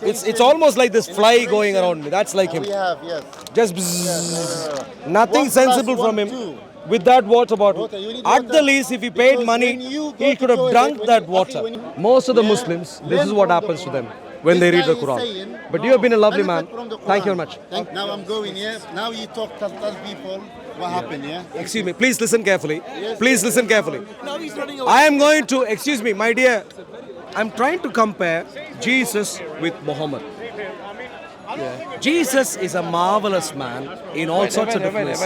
It's almost like this fly going around me. That's like him. We have, yes. Just bzzz. Nothing 1 + sensible 1, from him. 2. With that water bottle. Water, you need At water the least, if he paid because money, when you go he to could have toilet, drunk when that you- water. okay, when you- Most of the Yeah, Muslims, this learn is what from the happens to Quran. them when they This read the guy is Quran. saying, But you have been a lovely man. benefit from the Thank you very Quran. much. Now I'm going, yeah? Now you tell people what happened, yeah? Excuse me, please listen carefully. Please listen carefully. I am going to, excuse me, my dear, I'm trying to compare Jesus with Muhammad. Jesus is a marvelous man in all sorts of different ways.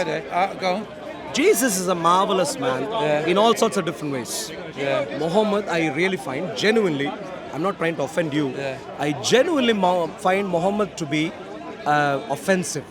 Go on. Jesus is a marvelous man in all sorts of different ways. Muhammad, I really find, genuinely, I'm not trying to offend you, I genuinely find Muhammad to be offensive.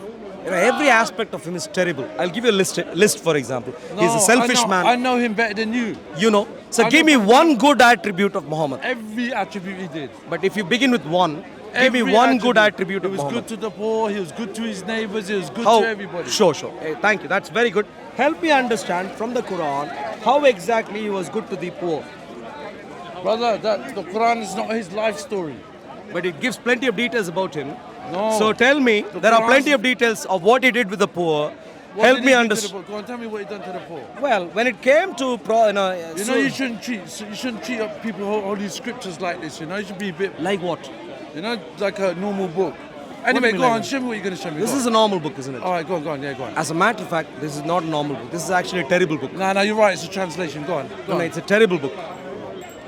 You know, every aspect of him is terrible. I'll give you a list for example. He's a selfish man. I know him better than you. You know. So give me one good attribute of Muhammad. Every attribute he did. But if you begin with one, give me one good attribute of He was Muhammad. good to the poor, he was good to his neighbors, he was good How? to everybody. Sure. Hey, thank you. That's very good. Help me understand from the Quran how exactly he was good to the poor. Brother, the Quran is not his life story. But it gives plenty of details about him. No. So tell me, there are Quran- plenty of details of what he did with the poor. What Help did me he do to the understand. poor? Go on, tell me what he done to the poor. Well, when it came to You know you shouldn't treat people who hold these scriptures like this. You know you should be a bit, like what? you know, like a normal book. do Anyway, you mean go like on, that? show me what you're gonna show me. This Go is on. a normal book, isn't it? All right, go on, yeah, go on. As a matter of fact, this is not a normal book. This is actually a terrible book. No, you're right. It's a translation. Go on. No, it's a terrible book. All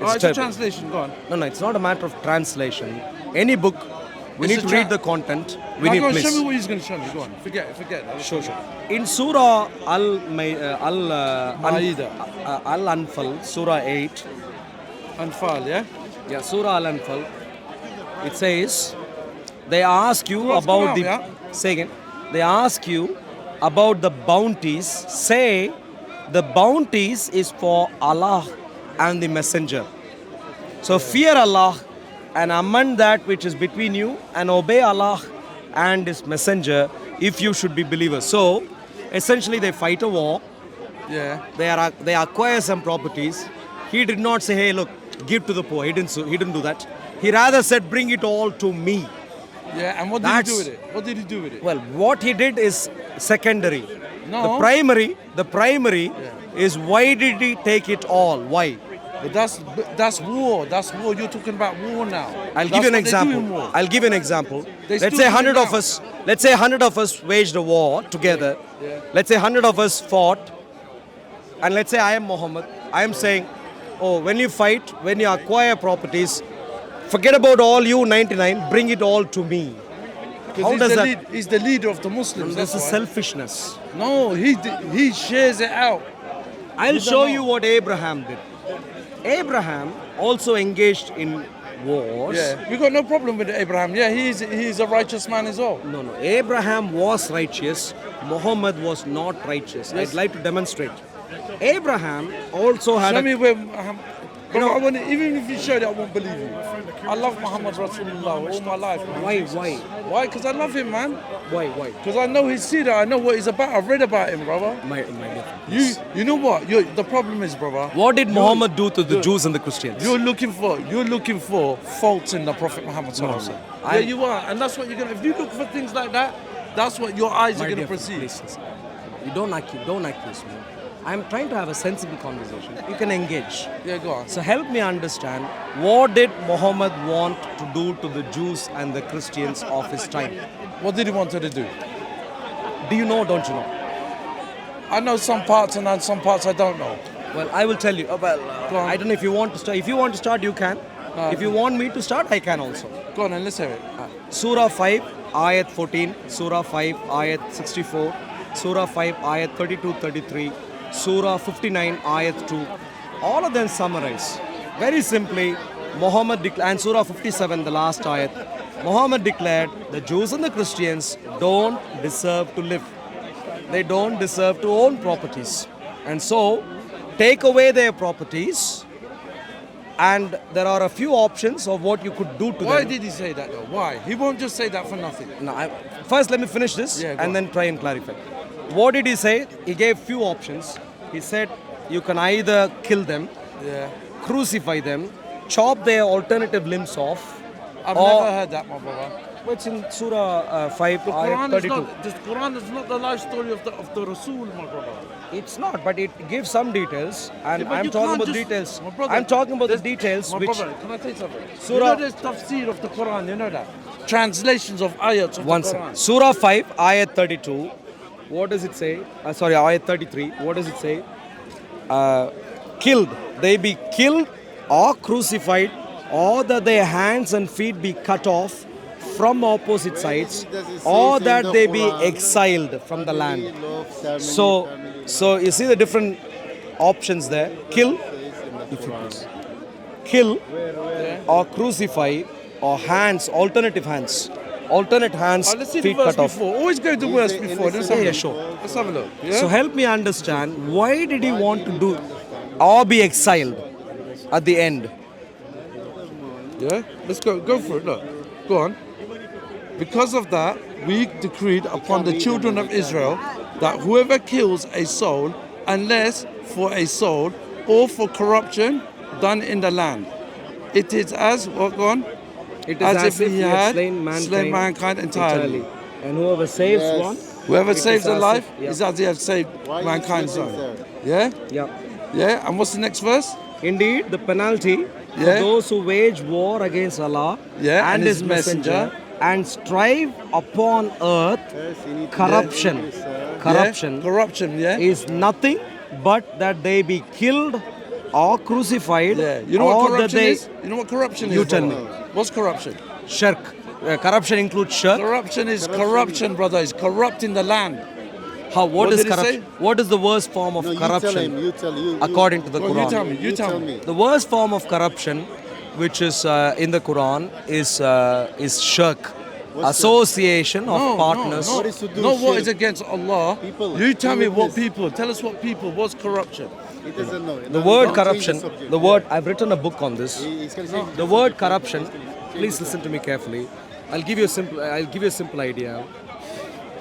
right, it's a terrible. translation. Go on. No, it's not a matter of translation. Any book, we It's need a to read the content. We Now, need go on, please. show me what he's going to show me. Go on. Forget that. Sure. In Surah Ma'idah. Al-Anfal, Surah 8, Anfal, yeah? yeah, Surah Al-Anfal, it says, they ask you What's about come the, out, say again, they ask you about the bounties, say the bounties is for Allah and the Messenger. So fear Allah and amend that which is between you and obey Allah and His Messenger if you should be believers. So essentially they fight a war, Yeah. they acquire some properties. He did not say, hey look, give to the poor. He didn't do that. He rather said, bring it all to me. Yeah, and what did he do with it? What did he do with it? Well, what he did is secondary. No. The primary is why did he take it all? Why? But that's war. That's war. You're talking about war now. I'll That's give you an what they do in example. war. I'll give you an example. They Let's still say do it 100 of now. us. Let's say 100 of us waged a war together. Yeah. Let's say 100 of us fought, and let's say I am Muhammad. I am saying, oh, when you fight, when you acquire properties, forget about all you 99. Bring it all to me. Because How he's does the that? he's the leader of the Muslims. This That's is why. selfishness. No, he shares it out. I'll You don't show know. you what Abraham did. Abraham also engaged in wars. Yeah, we got no problem with Abraham. Yeah, he's a righteous man as well. No. Abraham was righteous. Muhammad was not righteous. Yes. I'd like to demonstrate. Abraham also had Show me a... where. You know- I want even if you showed it, I won't believe you. I love Muhammad Rasulullah all my life, man. Why? Why? Because I love him, man. Why? Because I know his seerah. I know what he's about. I've read about him, brother. My difference. You know what? The problem is, brother. What did Muhammad do to the Jews and the Christians? You're looking for faults in the Prophet Muhammad sallallahu alaihi wasallam. Yeah, you are, and that's what you're gonna. If you look for things like that, that's what your eyes My are gonna dear friend, perceive. please listen. You don't accuse me. I'm trying to have a sensible conversation. You can engage. Yeah, go on. So help me understand, what did Muhammad want to do to the Jews and the Christians of his time? What did he want her to do? Do you know, don't you know? I know some parts, and some parts I don't know. Well, I will tell you. Go on. I don't know if you want to start. If you want to start, you can. If you want me to start, I can also. Go on and let's hear it. Surah 5, Ayat 14, Surah 5, Ayat 64, Surah 5, Ayat 32, 33, Surah 59, Ayat 2. All of them summarize. Very simply, Muhammad declared, and Surah 57, the last ayat, Muhammad declared the Jews and the Christians don't deserve to live. They don't deserve to own properties. And so, take away their properties, and there are a few options of what you could do to Why them. did he say that though? Why? He won't just say that for nothing. Now, first, let me finish this Yeah, go and on. then try and clarify. What did he say? He gave few options. He said you can either kill them, Yeah. crucify them, chop their alternative limbs off, I've or never heard that, my brother. it's in Surah 5, The ayat Quran, 32. the Quran is not the life story of the Rasul, my brother. It's not, but it gives some details, and Yeah, but I'm you talking can't about the just- details. my brother, I'm talking about the there's- details My which. brother, can I tell you something? Surah- You know there's tafsir of the Quran, you know that? Translations of ayats of One the second. Quran. Surah 5, ayat 32. What does it say? Sorry, ayat 33. What does it say? Killed. They be killed or crucified, or that their hands and feet be cut off from opposite sides, does it say or in that the they be Quran? exiled from the land. Family, love, family, So, family, so you see the different options there. Kill, if you please. kill, or crucify, or hands, alternate hands, Let's see the feet verse cut off. before. Always go to the He's verse the before. Let's innocent have a Yeah, look. sure. Let's have a look. Yeah? So help me understand, why did he want to do or be exiled at the end? Yeah? Let's go for it. Look. Go on. Because of that, we decreed upon the children of Israel that whoever kills a soul, unless for a soul or for corruption done in the land, it is as what go on? It is As if he had slain mankind entirely. And whoever saves Yes. one, Whoever It is saves a as life if- yeah. is as he has saved Why you mankind's splitting, soul. sir? Yeah? yeah. Yeah? And what's the next verse? Indeed, the penalty for Yeah. those who wage war against Allah Yeah, and His messenger and strive upon earth Yes, you need to corruption. English, sir. Corruption Yeah? Corruption, yeah? is nothing but that they be killed or crucified, Yeah. You know or what that corruption they is? You know what corruption is? You tell brother? What's corruption? shirk. Corruption includes shirk. Corruption is corruption, brother. It's corrupting the land. How? What What is did it corruption? say? What is the worst form of No, you tell corruption him. You tell you. according to the Well, Quran? you tell me. You tell me. The worst form of corruption, which is in the Quran, is shirk, association of partners. What is to do Not what shirk? is against Allah. People, You tell me what witness. people. Tell us what people. What's corruption? He doesn't know. The word corruption, the word, I've written a book on this. He's gonna say The word corruption, please listen to me carefully. I'll give you a simple idea.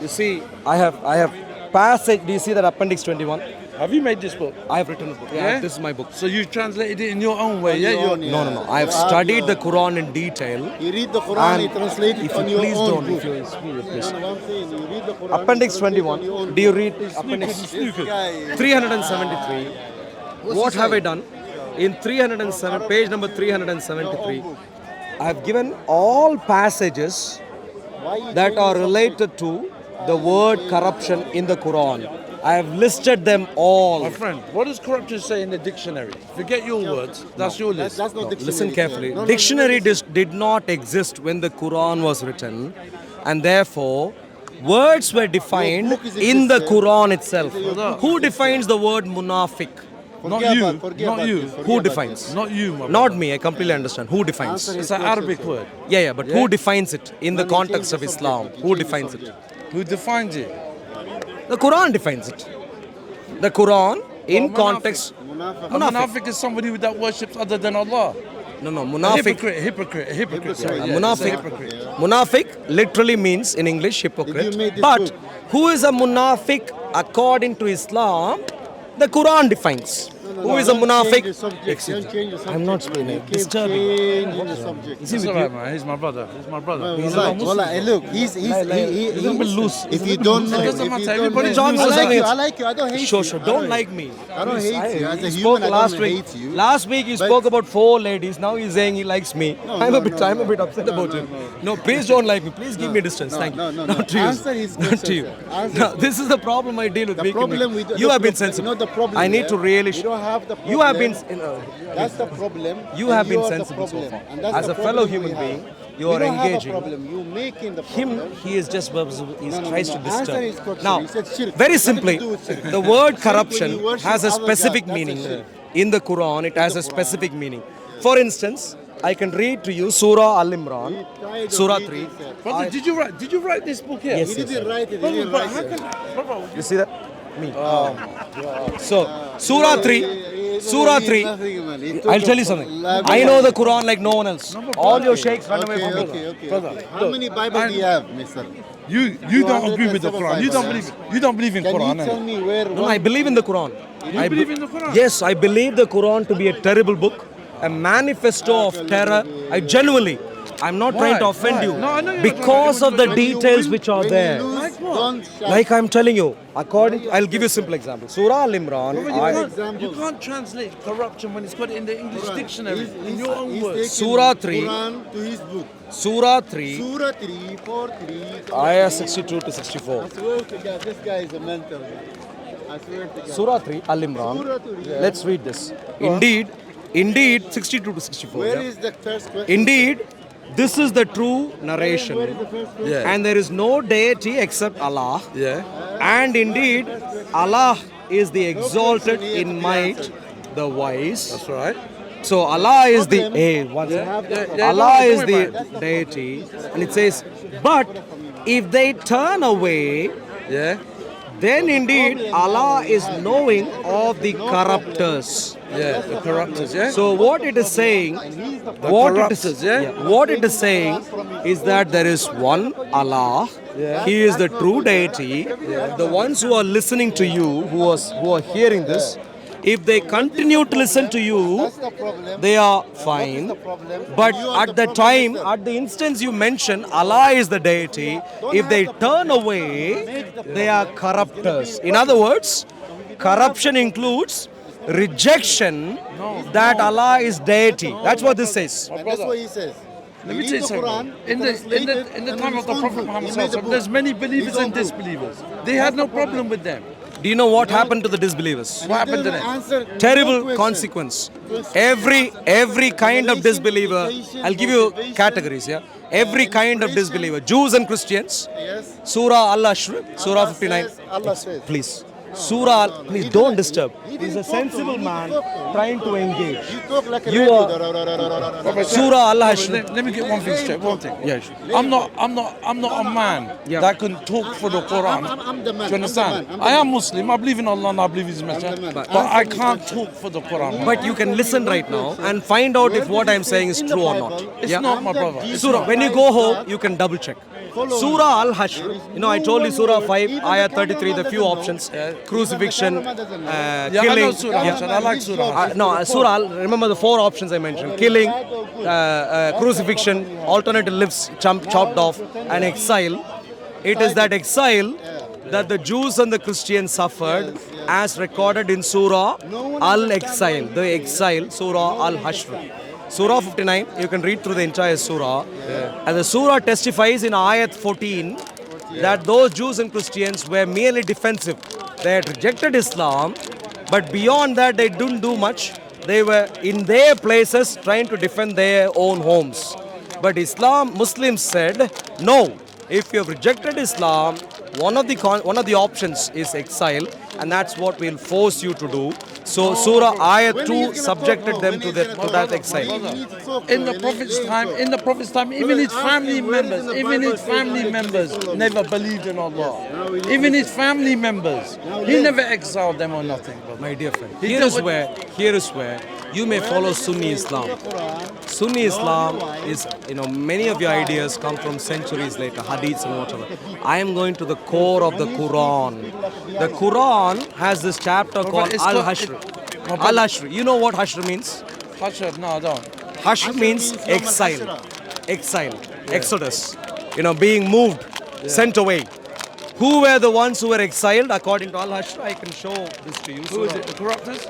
You see, I have passage. Do you see that appendix 21? Have you made this book? I have written a book. Yeah? This is my book. So you translated it in your own way, On yeah? your You- own, yeah. No. I have You have studied the your- Quran in detail. You read the Quran, And you translate it if on you your please own don't, book. if you excuse me, please. No, no, I'm saying, you read the Quran, Appendix you translate 21. on your own Do you book. read appendix This guy, 373? What have I done? In 307, page number 373, I have given all passages why you that change are the related to the word corruption in the Quran. I have listed them all. My friend, what does corruption say in the dictionary? Forget your words. That's your list. That's not dictionary. Listen sir. carefully. No, no, Dictionary no, did not exist when the Quran was written, and therefore words were defined book is in the existed. Quran itself. Your book Who defines the word munafiq? Not Forget you, about- forget not about you. this, forget Who about defines? this. Not you, my Not brother. me. I completely understand. Who defines? Answer It's his an question, Arabic sir. word. Yeah, but Yeah? who defines it in the No, you context change of the Islam? subject. You Who change the defines it? subject. Who defines it? The Quran defines it. The Quran, in Munafiq. context, Munafiq. A munafiq is somebody that worships other than Allah. no, A munafiq. hypocrite. Sorry, Hypocrite, yeah, Munafiq. it's a hypocrite. Munafiq literally means in English hypocrite. you made this But book? who is a munafiq according to Islam? The Quran defines. Who is a Don't munafiq? change the subject. Excuse Don't me. change the subject. I'm not man. explaining. You keep Disturbing. changing the subject. Is he It's with alright, you? man. He's my brother. He's my brother. Well, He's wallah, a Muslim. wallah, look, he's He's a little bit loose. If you don't know, It if doesn't you matter. don't Everybody's know, John I was like saying you. it's- I like you. I don't hate Sure, you. sure. I Don't like me. I don't hate you. As a He human, spoke I last don't week. hate you. Last week he But- spoke about 4 ladies. Now he's saying he likes me. No, I'm no, a bit upset no, about no, him. no. No, please don't like me. Please give me distance. no, Thank you. no, no, Not no. to you. Answer his Not to question, you. sir. Answer No, his this is the problem I deal with. The weak problem men. with You the have been problem- sensible. you know the problem, I need yeah? to really. You don't have the You have been. problem. That's the problem. You and have been are the sensible so problem. far. And that's As the a fellow problem we human have. being, you We are don't have a engaging. problem. You making the Him, problem. he is just he No, tries no. to Answer his disturb. question. Now, He said shirk. very Nothing to simply, do with shirk. the word Shirk when corruption you worship has a other specific God, that's a meaning shirk. in the Quran. It has a specific meaning. For instance, I can read to you Surah Al-Imran, Tired of Surah reading, 3. sir. Brother, did you write this book here? Yes, He yes, didn't sir. write it. He Brother, didn't but write how it. can, brother, You see that? Me. So, Surah 3. Surah 3. I'll tell you something. I know the Quran like no one else. All your sheikhs run away from me. Okay. How many Bibles do you have, mister? you don't agree with the Quran. You don't believe in Can Quran. you tell innit? me where No, I believe in the Quran. You believe in the Quran? Yes, I believe the Quran to be a terrible book, a manifesto of terror. I genuinely, I'm not Why? trying to offend Why? you. No, I know you're not Because trying of to- the details which are When you there. lose, Like what? don't shout. Like I'm telling you, I'll give you a simple example. Surah Al-Imran. But Examples. you can't translate corruption when it's got it in the English Quran. dictionary, He's- in your own he's words. taking Surah 3. Quran to his book. Surah 3, Surah 3, 4, 3. ayah 62 to 64. I swear to God, this guy is a mental. I swear to God. Surah 3, Al-Imran. Surah 3, yeah. Let's read this. Indeed, 62 to 64. Where yeah. is the first question? Indeed, this is the true narration. Where is the first question? Yeah. And there is no deity except Allah. Yeah. And indeed, Allah is the exalted in might, the wise. That's right. So Allah is the one second. Yeah, Allah don't is worry the about it. deity, and it says, but if they turn away, Yeah. then indeed Allah is knowing of the corrupters. Yeah. The corruptors. Yeah. So what it is saying, corrupters, yeah? what it is saying is that there is one Allah. He is the true deity. The ones who are listening to you, who are hearing this, if they continue to listen to you, That's the problem. they are fine. the problem. But You are at the problem time, yourself. at the instance you mention, Allah is the deity. If they turn away, they are corrupters. In other words, corruption includes rejection that Allah is deity. That's what this says. And that's what he says. Let me tell you something. In the time of the Prophet Muhammad Sallallahu Alaihi Wasallam, there's many believers and disbelievers. They had no problem with them. Do you know what happened to the disbelievers? What happened to them? Terrible consequence. Every kind of disbeliever, I'll give you categories, yeah. Every kind of disbeliever, Jews and Christians, Yes. Surah Al-Ashr, Surah 59. Allah says. Please. Surah, please don't disturb. He's a sensible man trying to engage. You talk like a You radio. are Surah Al-Ashr. Let me get one thing straight. One thing. Yeah. I'm not a man Yeah. that can talk for the Quran. I'm the man. Do you understand? I am Muslim. I believe in Allah and I believe His Messenger. But I can't talk for the Quran. But you can listen right now and find out if what I'm saying is true or not. It's Yeah. not, my brother. It's Surah, not. when you go home, you can double check. Surah Al-Hashr, I told you Surah 5, Ayah 33, the few options, crucifixion, Yeah, I killing. know Surah. I like Surah. No, Surah, remember the four options I mentioned, killing, crucifixion, alternative limbs chopped off, and exile. It is that exile that the Jews and the Christians suffered as recorded in Surah Al-Exile, the exile, Surah Al-Hashr. Surah 59, you can read through the entire surah. And the surah testifies in ayat 14 that those Jews and Christians were merely defensive. They had rejected Islam, but beyond that they didn't do much. They were in their places trying to defend their own homes. But Muslims said, no, if you have rejected Islam, one of the options is exile, and that's what we'll force you to do. So Surah Ayat 2 subjected them to that exile. In the Prophet's time, even his family members never believed in Allah. Even his family members, he never exiled them or nothing. Brother. My dear friend, here is where you may follow Sunni Islam. Sunni Islam is, many of your ideas come from centuries later, hadiths and whatever. I am going to the core of the Quran. The Quran has this chapter called Al-Hashr. Al-Hashr. You know what Hashr means? Hashr, no, I don't. Hashr means exile. Exile. Exodus. Being moved, sent away. Who were the ones who were exiled according to Al-Hashr? I can show this to you. Who is it? The corruptors?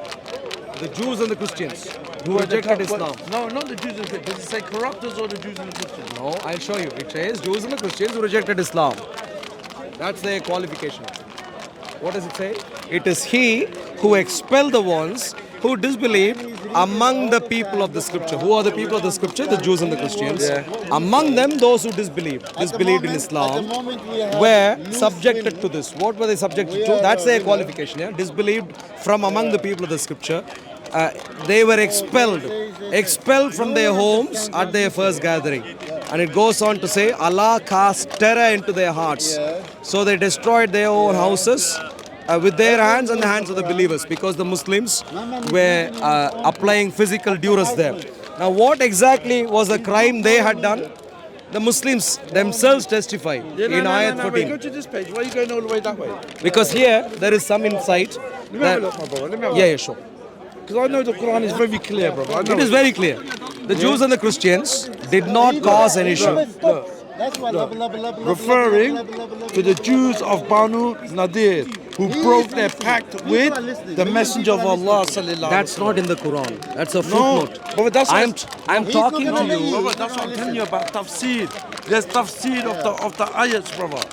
The Jews and the Christians who rejected Islam. No, not the Jews and the Christians. Does it say corruptors or the Jews and the Christians? No, I'll show you. It says Jews and the Christians who rejected Islam. That's their qualification. What does it say? It is he who expelled the ones who disbelieved among the people of the scripture. Who are the people of the scripture? The Jews and the Christians. Among them, those who disbelieved in Islam, were subjected to this. What were they subjected to? That's their qualification. Yeah? Disbelieved from among the people of the scripture. They were expelled from their homes at their first gathering. And it goes on to say, Allah cast terror into their hearts. So they destroyed their own houses with their hands and the hands of the believers, because the Muslims were applying physical duress there. Now what exactly was the crime they had done? The Muslims themselves testify in Ayat 14. Go to this page. Why are you going all the way that way? Because here there is some insight. Let me have a look, my brother. Let me have a look. Yeah, sure. Because I know the Quran is very clear, brother. I know It is very clear. The Jews and the Christians did not cause an issue. That's why Referring to the Jews of Banu Nadir who broke their pact with the Messenger of Allah sallallahu That's not in the Quran. That's a No, footnote. but that's I'm talking to you. Brother, that's what I'm telling you about tafsir. There's tafsir of the ayats, brother.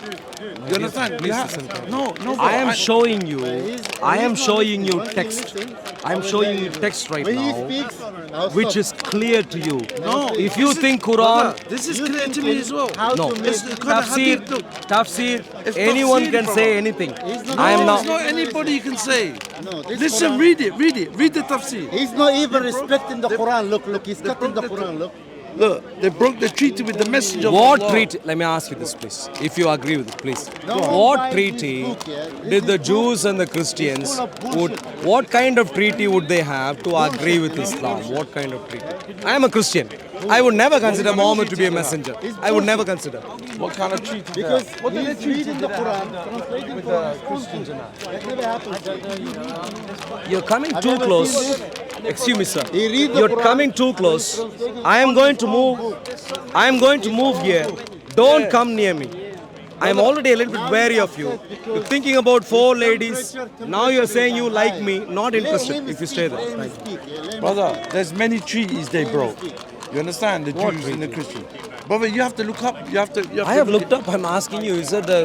You understand? No. I am showing you. I am showing you text. I am showing you text right When he now, speaks, which is clear to you. No, If you think Quran, brother, this is clear to me as well. no. It's the kind of Tafsir, hadith, look. tafsir. It's Anyone tafsir, can brother. say anything. I am No, not. it's not anybody you can say. No, this Listen, Quran- read it. Read the tafsir. He's not even respecting the Quran. Look, he's cutting the Quran. Look. Look, they broke the treaty with the Messenger of What Allah. treaty? Let me ask you this, please. If you agree with it, please. No one What buys treaty this book, yeah. This did the is Jews book. and the Christians full of bullshit. what kind of treaty would they have to agree with Islam? What kind of treaty? I am a Christian. I would never consider Muhammad to be a messenger. I would never consider. What kind of treaty? Because what did they he's treat reading the Quran, translating with Quran. the Christians and that? That never happens. You're coming Have too you ever close. seen Excuse me, sir. He read the You're Quran, coming too close. translating I am going to move. I am going to move here. Don't come near me. I am already a little bit wary of you. You're thinking about 4 ladies. Now you're saying you like me. Not interested if you stay there. Thank you. Brother, there's many treaties they broke. You understand? The Jews and the Christians. Brother, you have to look up. You have to I have looked up. I'm asking you. Is it the?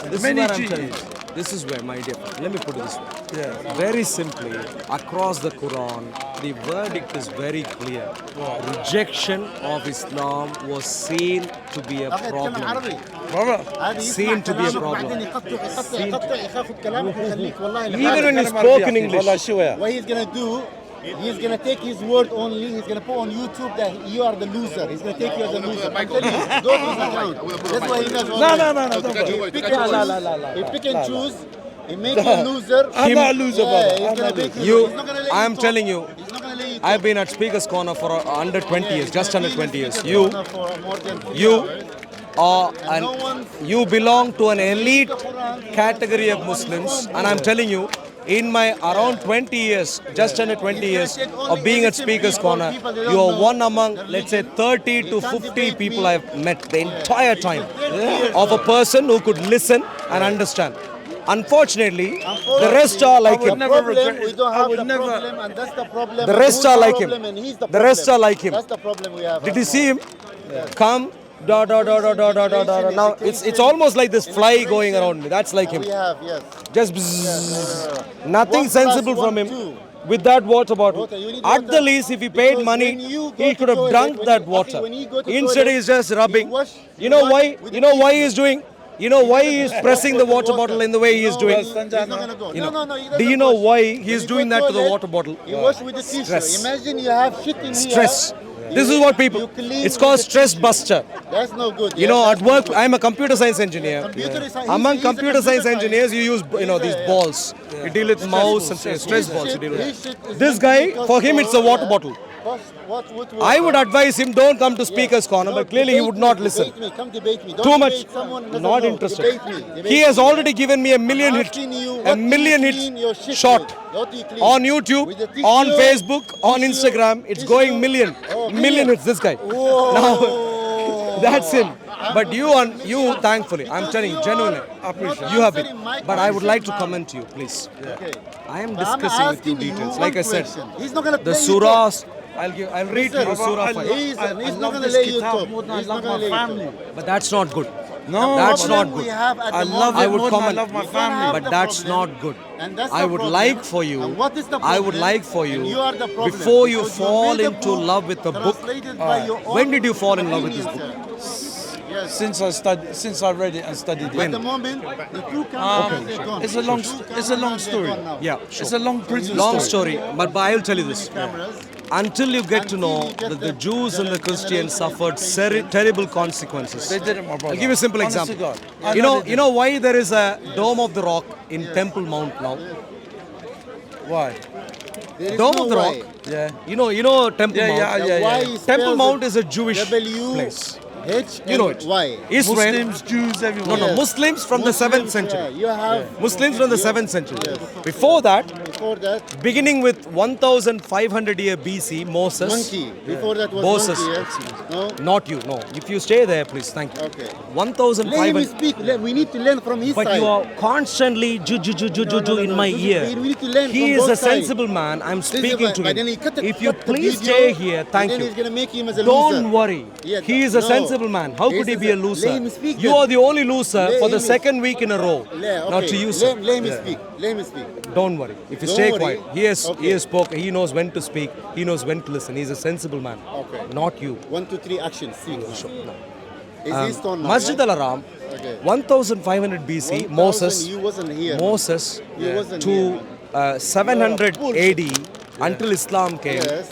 This Many is where I'm treaties. telling you. This is where, my dear. Let me put it this way. Yeah. Very simply, across the Quran, the verdict is very clear. Rejection of Islam was seen to be a أخي اتكلم problem. عربي. Brother, هذا Seen to be a كلامك problem. بعدين يقطع ياخذ كلامك ويخليك والله Even when you لحالك. spoke in English. والله شوية. What he's gonna do, he's gonna take his word only. He's gonna put on YouTube that you are the loser. He's gonna take you as a loser. I'm telling you, don't lose account. That's why he does all No, that. no, don't worry. He pick and choose. He pick and choose. He make you a loser. I'm not a loser, brother. He's I'm gonna not a make You, he's not gonna let I am talk. telling you, He's not gonna let you I've been at Speaker's Corner for under 20 years, just under 20 years. For more than 3 You hours. are And no one- you belong to an elite category of Muslims, and I'm telling you, in my around 20 years, just under 20 years of being at Speaker's Corner, you are one among, let's say, 30 to 50 people I've met the entire time of a person who could listen and understand. Unfortunately, the rest are like Our him. never problem, regret we it. don't I have would the never- problem, and that's the problem. The rest Who's are the like him. problem and he's The rest problem. are like him. That's the problem we have. Did you see him? Come. Now it's almost like this fly going around me. That's like him. We have, yes. Just bzzz. Nothing 1 plus sensible from 1, him. 2. With that water bottle. Water, you need At water the least, if he paid because money, when you go he to could have toilet, drunk when that you- water. okay, when you go to Instead, toilet, he's just rubbing. you wash- You know you why? wash with You the know why tissue. he is doing? You know why he is pressing the water bottle in the way he is doing? He's not gonna go. You No, know, no, he do doesn't you know wash. why he When is you doing go that to the toilet, water bottle? You wash with the tissue. Stress. Imagine you have shit in Stress. here. This is what people. You clean It's called with the stress tissue. buster. That's no good. You know, that's at work, no good. I'm a computer science engineer. Computer is- he's- Among he's a computer science computer engineers, you use He's these a- balls. You deal with mouse and stress His balls. You shit- deal with. his shit is This meant guy, to be for him, it's a water bottle. What I would advise him don't come to Speaker's Corner, but clearly he would not listen. Debate me. Come debate me. Don't Too much. debate someone who doesn't Not know. interested. Debate me. Debate He has me. already given me a million I'm hit, asking you, a what do you million clean your hit shit shot with? What do you clean? on YouTube, With the tissue, on Facebook, on tissue, Instagram. It's tissue. going million, Oh, million hits. This guy. Whoa. Now that's him. But you, thankfully, I'm telling you, genuinely, I appreciate you have it. answering my But I would like to question, comment to you, please. Okay. I am But I'm discussing with you asking you details. one Like I said, question. He's not gonna the play you surahs. I'll read to you Listen, Surah I 5. He's I not love gonna this let you kitab talk. more than I He's love not gonna my let you family. talk. But that's not good. No, That's Problem not we good. have at I the love moment- I it would more than I comment. love my You can't have family. But the that's problem. not good. And that's I the would problem. like for you, And what is the I would problem? like for you, And you are the problem. before you Because fall made a into book love with the book, translated by your when own did you fall in love with this opinions, Yes. Since I read it and studied At it. the moment, the two cameras are gone. It's a long, Two it's a long cameras are story. gone now. yeah, It's a long prison long story. story. But I will tell you this. Cameras. Until you get to know Until you get that the the Jews and the Christians generation suffered terrible consequences. They did it, my brother. I'll give you a simple Honest to example. God. I You know know, they you did. know why there is a Dome of the Rock in Temple Mount now? Why? There is Dome no of the why. Rock. Yeah. You know Temple Yeah, Mount. yeah, The yeah, why yeah. is Temple spelled Mount is a Jewish W place. H You know and it. Y. Israel. Muslims, Jews, everyone. No, no, Yes. Muslims from the 7th century. Yeah, you have Muslims from the 7th century. Before that, before that beginning with 1500 year BC, Moses. monkey. Before that was Moses. monkey. Yes? No. Not you, no. If you stay there, please, thank you. Okay. Let him 1500. speak. We need to learn from his But side. you are constantly ju in my ear. We need to learn He from is both a sides. sensible man. I'm This is speaking to but then he him. cut the- If you cut the please video, stay here, thank and then you. he's gonna make him as a Don't loser. worry. Yeah, He is a no. sensible man. How could he This be is a loser? Let him speak. You then. are the only loser Let for the him- second week in a row. Now to you, sir. Let him speak. Let him speak. Don't worry. If you Don't stay worry. quiet, he Okay. has spoken. He knows when to speak. He knows when to listen. He's a sensible man. Okay. Not you. 1, 2, 3, action. Speak. Is his turn now? Masjid right? al-Haram, Okay. 1500 BC, 1000, Moses, You wasn't here. Moses You wasn't to here. 700 Bullshit. AD until Islam came. Yes.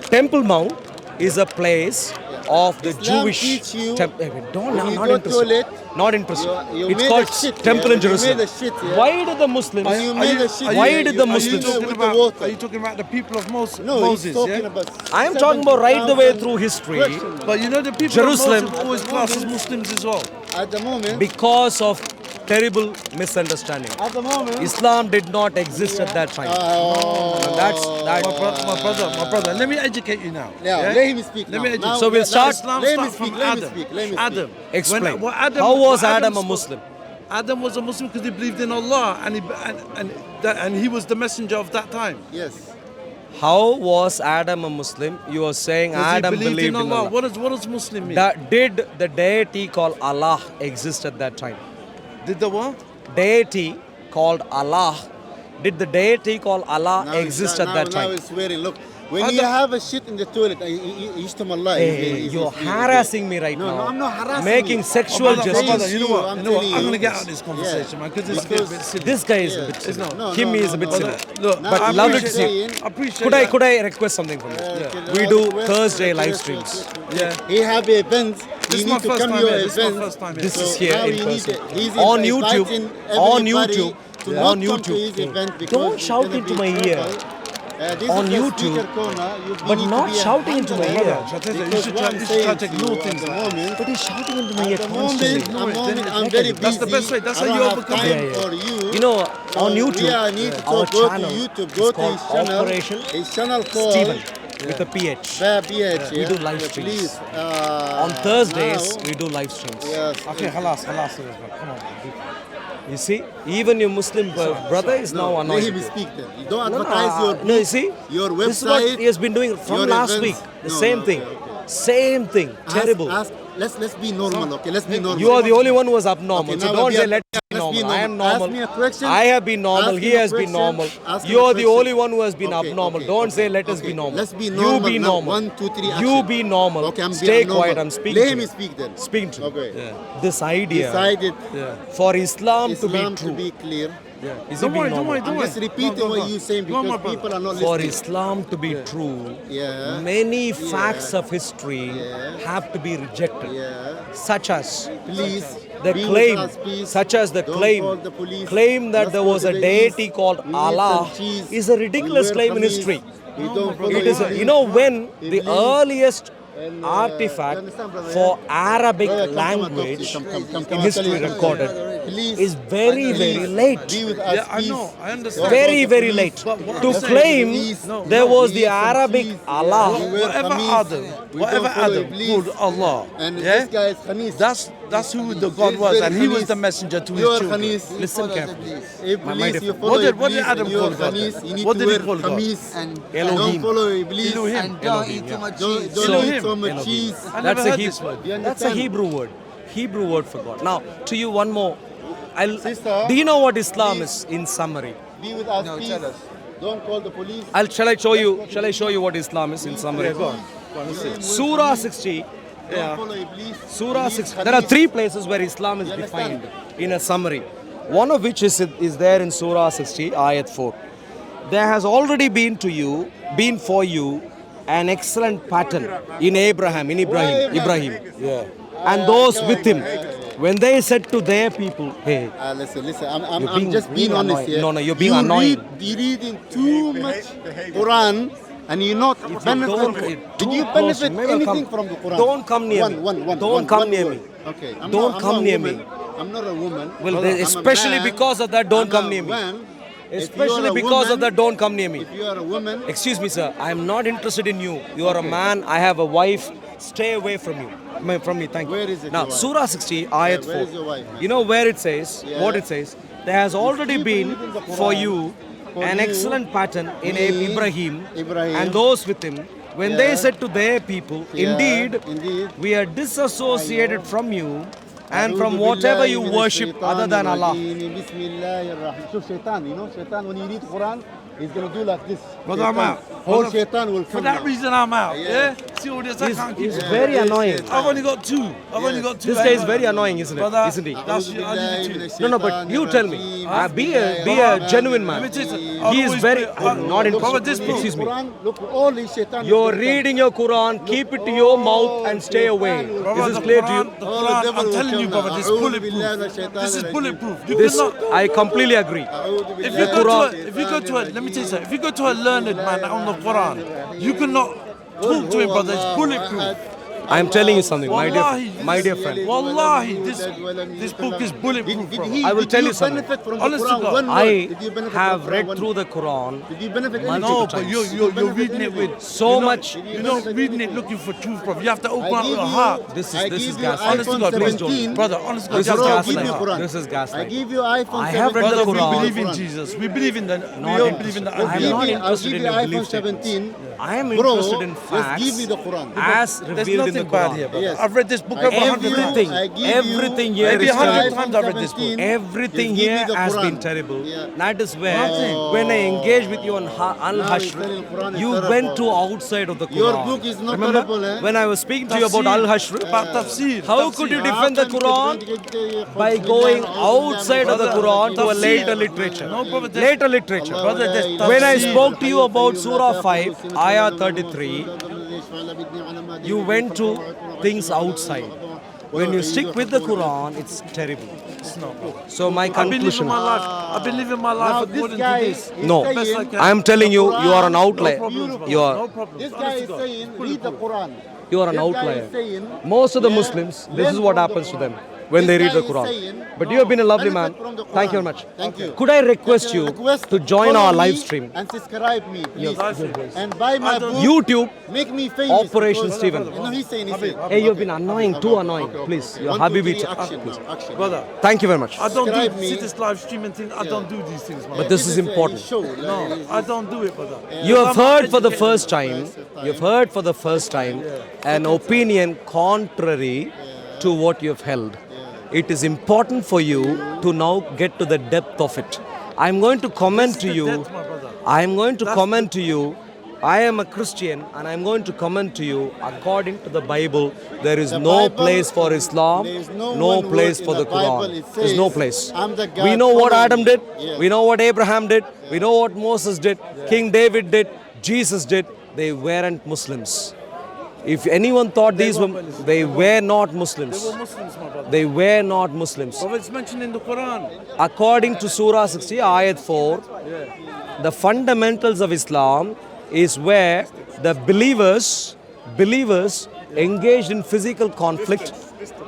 Temple Mount is a place of the Islam Jewish teach you temple. Don't, when I'm you not go interested. toilet, Not interested. you It's made called a shit, Temple yeah. in You Jerusalem. made a shit, yeah. Why did the Muslims? Are you made a shit, Why yeah. did You- the are you Muslims? know- talking with the about, water. are you talking about the people of Moses? No, Moses, he's talking yeah? about. I am talking about right the way 7,000 through history. questions. But you know the people Jerusalem- of Moses always classed as Muslims as well. At the moment, Because of terrible misunderstanding. at the moment, Islam did not exist at that time. That's that. My brother, let me educate you now. Yeah, let him speak Let now. me educate Now, you. So we'll let- start- Islam let me starts speak, from let me Adam. speak, let me speak. Adam. Explain. When Adam, How was when Adam a spoke- Muslim? Adam was a Muslim because he believed in Allah and he was the messenger of that time. Yes. How was Adam a Muslim? You are saying 'Cause Adam he believed in Allah. Allah. What does Muslim mean? Did the deity called Allah exist at that time? Did the what? Deity called Allah. Did the deity called Allah Now exist it's- at that Now time? it's swearing. Look, when Adam- you have a shit in the toilet, Allah. Hey, you're harassing me right No, now. no, I'm not harassing Making you. sexual My justice. brother, you know what? I'm You know what? telling I'm you. gonna get out of this conversation, man, because it's getting a bit silly. This guy is a Yeah. bit silly. No, Kimmy no, is a bit no, silly. Look, Now But you love are it to see. saying- I appreciate that. Could I request something from you? We do Thursday live streams. Yeah. He have events. This You is my need to first come time your here. This is my events. first time here. This So is here now in you need person. to- he's On YouTube. inviting On everybody YouTube. to Yeah. not On come to YouTube. his event because Don't it's shout gonna into be my ear. trouble. This On is the YouTube, speaker corner. but need to not be a shouting into my handler. ear. You Because should what try I'm to saying ignore you things at the like that. moment, But he's shouting into my ear at the constantly. I'm very busy. That's the best way. That's I how don't you have overcome time it. Yeah, yeah. for you. You know, So on YouTube, we need to our talk, go channel, to YouTube, it's go to called his channel. Operation His channel called Steven with a PH. PH. We do live streams. Please. On Thursdays, now- we do live streams. Yes. Okay, halas. Come on. You see, even your Muslim brother is now Let annoyed. him with you. speak then. You don't No, advertise your no, you see, your this is what website. he has been doing from your last events. week. The No, same no, thing. okay, okay. Same thing. Terrible. Let's be normal, okay? Let's be normal. You are the only one who was abnormal. Okay, so now don't we say are- let's be let's normal. be I am normal. Ask normal. me a question. I have been normal. Ask He me a has been question. normal. Ask me You a are the question. only one who has been Okay, abnormal. okay, Don't okay, say let us okay. be normal. Let's be You normal. be Now, normal. 1, 2, 3 You action. be normal. Okay, I'm Stay normal. quiet. I'm speaking Let to him you. speak then. Speaking to you. Okay. This idea Decided for Islam, Islam to be true. clear. Is Don't he being worry, normal? I'm just repeating what you're saying Go on, my because brother. people are not For listening. Islam to be true, Yeah. many facts of history Yeah. have to be rejected, Yeah. such as Please. the be claim, with us, please. such as the Don't claim, call the police. claim that Let's there go was to a the deity east. called We eat Allah some cheese. is a We ridiculous wear claim in kameez. history. We don't follow It is, Iblis. you know, when the Iblis. earliest And, artifact you understand, brother, for yeah? Arabic Brother, come, come and talk to language you. Come, in I'll tell history you. recorded Please. is very, very Please. late. Be with us, Yeah, I please. know. I understand. Very, very late. But what To I'm saying- claim Please. there was the Please, some Arabic cheese. Allah. We wear Whatever kameez. Adam, We whatever don't follow Adam Iblis. called Allah, And yeah, this guy is Khanis. that's who the God He's was, very and he was Khanis. the messenger to his You are children. Khanis. Listen carefully. Iblis, you follow What did Iblis Adam and you call are God? Khanis. You need What to did he wear call God? kameez. Elohim. Don't follow Iblis. Elohim. And don't eat too much Don't, cheese. don't Elohim. eat so much Elohim. cheese. I That's never a heard Hebrew this word. You That's a understand? Hebrew word. Hebrew word for God. Now, to you one more. Sister, Do you know what Islam please. is in summary? Be with us, No, please. tell us. Don't call the police. Shall I show you what Islam is in summary? Go on. Go on, let's see. Surah 60. Don't follow Iblis. Surah Iblis, 60. There are Khanis. 3 places where Islam is You understand? defined in a summary. One of which is there in Surah 60, Ayat 4. There has already been for you, an excellent pattern in Ibrahim. Yeah. And those with him. When they said to their people, hey, Listen. You're I'm being just being really honest annoying. here. No, you're being annoying. You're reading too much Quran and you not If you benefit don't, from it- did you too benefit close, maybe I'll anything come. from the Quran? Don't come near me. Don't come near word. me. Okay. Don't come I'm near not a me. woman. I'm not a woman. Well, I'm a especially man. because of that, don't I'm come a near me. man. If Especially you're a because of woman- that, don't come near me. If you are a woman, Excuse me, sir. I am not interested in you. You are a man. I have a wife. Stay away from you. From me. Thank you. Where is it, Now, your wife? Surah 60, Ayat where 4. is your wife, man? You know where it says? Yeah. What it says? There has already keep been reading the Quran for you for an you, excellent pattern in me, Ibrahim Ibrahim, and those with him. When Yeah. they said to their people, Yeah, indeed, indeed. we are disassociated from you and أعوذ from whatever بالله you من worship الشيطان other than Allah. الرجيم. بسم الله الرحمن. شوف شيطان, you know shaitan when you read Quran, he's gonna do like this. Brother, I'm Shaitan. out. Whole Brother, shaitan will For come that now. reason, I'm out. Yeah. Yeah. See all this? I can't keep He's it. very annoying. I've only got two. I've only got two. This guy is very annoying, isn't it? Brother, Isn't he? That's أعوذ you. I بالله need من you to. No, no, but you tell me. الشيطان Be الرجيم. a genuine Let me man. tell you something. He I'll is always very. put- I'm not Brother, interested. this book. Excuse me. Quran, look, all these shaitan. You're reading your Quran. Keep it to your mouth and stay away. Brother, This is the clear to Quran- you. The Oh, the Quran, devil I'm will telling come you, now. brother, this is أعوذ bulletproof. بالله من الشيطان This is الرجيم. bulletproof. You This cannot. I completely agree. أعوذ If بالله you The go Quran- to a, if you go to a, let me tell you something. If you go to a learned man on the Quran, you cannot talk to him, brother. It's bulletproof. I'm telling you something, Wallahi, my dear friend. Wallahi, this book is bulletproof, brother. I will tell you something. Benefit from Honest the to Quran, God. one word. I Did you benefit have from read one through word? the Quran. Did you benefit Multiple No, anything? but times. you're reading it with So you're not- much. You're not reading it looking for truth, bro. You have to open I up give your you, heart. This is- I this give is you gaslighting. Honest to iPhone God, please 17. brother. Honest to God, This you is have to Bro, open give me your heart. Quran. This is I gaslighting. give you iPhone I 17. have read the Brother, we Quran. believe in Jesus. We believe in the. Not We all interested. believe in the. I am Give not me- I'll interested give in you your iPhone belief statements. 17. I am Bro, interested in just facts give me the Quran. as There's revealed in the nothing bad Quran. here, brother. Yes. I've read this book I over give 100 you- times. Everything, I give everything you- here Maybe is 100 terrible. times I've read this book. Everything Just give me here the has Quran. been terrible. Yeah. That is where, Nothing. when I engage with you on Now he's telling Al-Hashr, Quran is you terrible. went to outside of the Quran. Your book is not Remember, terrible, eh? when I was speaking to you about Tafsir. Al-Hashr, About tafsir. how Tafsir. could you defend the Quran by going outside of the Quran to a later literature? No, brother, there's- Later literature. Brother, there's When I tafsir. spoke to you about Surah 5, Ayah 33, you went to things outside. When you stick with the Quran, it's terrible. It's not, bro. So my I've been living conclusion, my life. I've been living my Now life this according guy to is this. no, Best I can. I am telling you, you are an No outlier. problems, brother. You are, No problems. This guy is saying, read the Quran. you are an This guy is outlier. saying, Most of the yeah, Muslims, this learn is what from the happens to Quran. them when they This read the guy is Quran. saying, But you have been a lovely man. benefit from the Thank you very Quran. much. Thank you. Could I request Can I you request to join follow our me live stream? and subscribe me, please. Yes. And buy my I don't- book. YouTube, Make me famous. Operation because- Steven. No, he's saying, he's saying. Hey, you've been annoying, too annoying. Please, your 1, 2, Habibi. 3, action, Please. now, action. Brother, Thank you very much. I don't Subscribe do me. see this live streaming thing. I don't do these things, man. But this is a important. show, No, I don't do it, brother. You have I'm heard for the educated. first time, you've heard for the first time an opinion contrary to what you've held. It is important for you to now get to the depth of it. I'm going to comment This to is the you. depth, my brother. I am going to That's comment to you. I am a Christian and I'm going to comment to you according to the Bible. There is The no Bible, place for Islam, there is no one place word for in the the Bible. Quran. It There's no says, place. "I'm the God, We know what follow Adam me." did. Yeah. We know what Abraham did. We know what Moses did. King David did. Jesus did. They weren't Muslims. If anyone thought these were, they were not Muslims. They were Muslims, my brother. They were not Muslims. Brother, it's mentioned in the Quran. According to Surah 60, Ayat 4, the fundamentals of Islam is where the believers engaged in physical conflict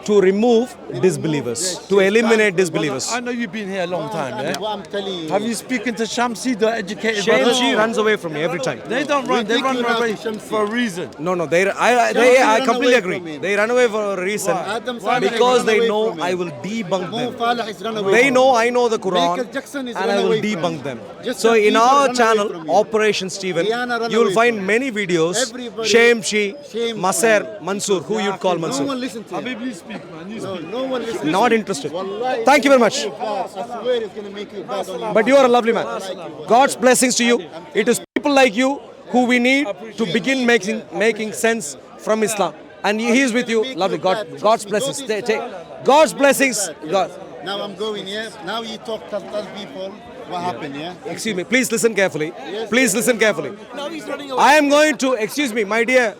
to remove disbelievers, to eliminate disbelievers. I know you've been here a long time, What yeah? I'm telling you. Have you spoken to Shamsi, the educated Shame brother? she runs away from me every time. They don't run. They take run you now away to Shamsi. for a reason. No, Shamsi I run completely away from agree. him. They run away for a reason Adam Sandler because run they away know from him. I will debunk Mo them. Falah is run away They from know him. I know the Quran Michael Jackson is and run I will away from debunk him. them. Just So some in people our run away channel, from you. Operation Steven, Rihanna run you will away find from many videos. Everybody- Shame She, Shame Maser, Mansur, who you'd call No Mansur. one listen to him. Habib, you speak, man. You No, speak. no one listens. Not interested. Wallahi, Thank you very much. I swear it's going to make you bad on you. But you are a lovely man. God's blessings to you. It is people like you who we need to begin making sense from Islam. And he is with you. Lovely. God's blessings. God's blessings. God. Now I'm going, yeah? Now you tell people what happened, yeah? Excuse me. Please listen carefully. Please listen carefully. I am going to, excuse me, my dear